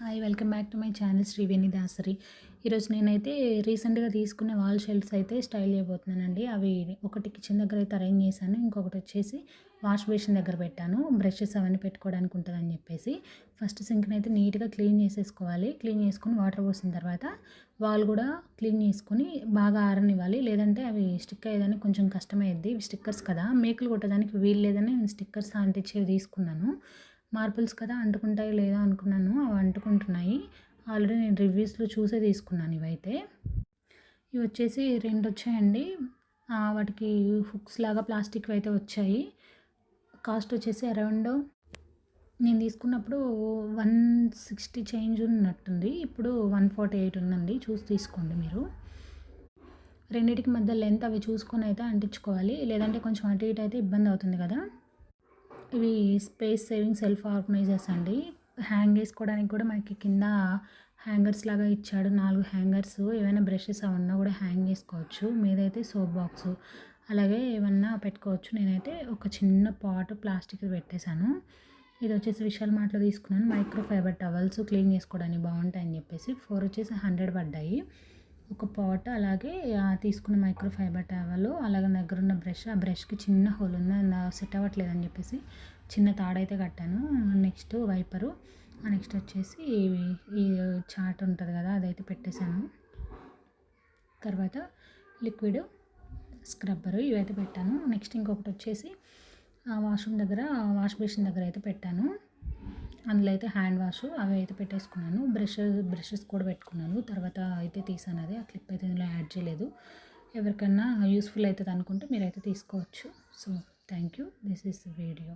Hi welcome back to my channel Sriveni Dasari. ఈరోజు నేనైతే రీసెంట్గా తీసుకున్న వాల్ షెల్ఫ్స్ అయితే స్టైల్ చేయబోతున్నానండి. అవి ఒకటి కిచెన్ దగ్గర అయితే అరేంజ్ చేశాను, ఇంకొకటి వచ్చేసి వాష్ బేసిన్ దగ్గర పెట్టాను. బ్రషెస్ అవన్నీ పెట్టుకోవడానికి ఉంటుందని చెప్పేసి ఫస్ట్ సింక్ని అయితే నీట్గా క్లీన్ చేసేసుకోవాలి. క్లీన్ చేసుకొని వాటర్ పోసిన తర్వాత వాల్ కూడా క్లీన్ చేసుకొని బాగా ఆరనివ్వాలి, లేదంటే అవి స్టిక్ అయ్యేదానికి కొంచెం కష్టమయ్యేది. ఇవి స్టిక్కర్స్ కదా, మేకులు కొట్టడానికి వీలు లేదని నేను స్టిక్కర్స్ అంటించేవి తీసుకున్నాను. మార్బుల్స్ కదా అంటుకుంటాయో లేదో అనుకున్నాను, అవి అంటుకుంటున్నాయి. ఆల్రెడీ నేను రివ్యూస్లో చూసే తీసుకున్నాను. ఇవైతే ఇవి వచ్చేసి 2 వచ్చాయండి. వాటికి హుక్స్ లాగా ప్లాస్టిక్వి అయితే వచ్చాయి. కాస్ట్ వచ్చేసి అరౌండ్ నేను తీసుకున్నప్పుడు 160 చేంజ్ ఉన్నట్టుంది, ఇప్పుడు 148 ఉందండి. చూసి తీసుకోండి మీరు. రెండిటికి మధ్య లెంత్ అవి చూసుకొని అయితే అంటించుకోవాలి, లేదంటే కొంచెం అటు ఇటు అయితే ఇబ్బంది అవుతుంది కదా. ఇవి స్పేస్ సేవింగ్ సెల్ఫ్ ఆర్గనైజర్స్ అండి. హ్యాంగ్ చేసుకోవడానికి కూడా మనకి కింద హ్యాంగర్స్ లాగా ఇచ్చాడు, 4 హ్యాంగర్స్. ఏవైనా బ్రషెస్ అవన్నా కూడా హ్యాంగ్ చేసుకోవచ్చు. మీదైతే సోప్ బాక్స్ అలాగే ఏమన్నా పెట్టుకోవచ్చు. నేనైతే ఒక చిన్న పాట్ ప్లాస్టిక్ పెట్టేశాను. ఇది వచ్చేసి విశాల్ మార్ట్లో తీసుకున్నాను. మైక్రో ఫైబర్ టవల్స్ క్లీన్ చేసుకోవడానికి బాగుంటాయని చెప్పేసి 4 వచ్చేసి 100 పడ్డాయి. ఒక పాట్ అలాగే తీసుకున్న మైక్రో ఫైబర్ టవల్, అలాగే దగ్గరున్న బ్రష్. ఆ బ్రష్కి చిన్న హోల్ ఉంది, సెట్ అవ్వట్లేదని చెప్పేసి చిన్న తాడైతే కట్టాను. నెక్స్ట్ వైపరు, నెక్స్ట్ వచ్చేసి ఈ చాట్ ఉంటుంది కదా, అదైతే పెట్టేశాను. తర్వాత లిక్విడ్ స్క్రబ్బరు ఇవైతే పెట్టాను. నెక్స్ట్ ఇంకొకటి వచ్చేసి వాష్రూమ్ దగ్గర వాష్ బేసిన్ దగ్గర అయితే పెట్టాను. అందులో అయితే హ్యాండ్ వాష్ అవి అయితే పెట్టేసుకున్నాను. బ్రషెస్ కూడా పెట్టుకున్నాను. తర్వాత అయితే తీసాను, అది ఆ క్లిప్ అయితే ఇందులో యాడ్ చేయలేదు. ఎవరికన్నా యూస్ఫుల్ అవుతుంది అనుకుంటే మీరైతే తీసుకోవచ్చు. So thank you. This is the video.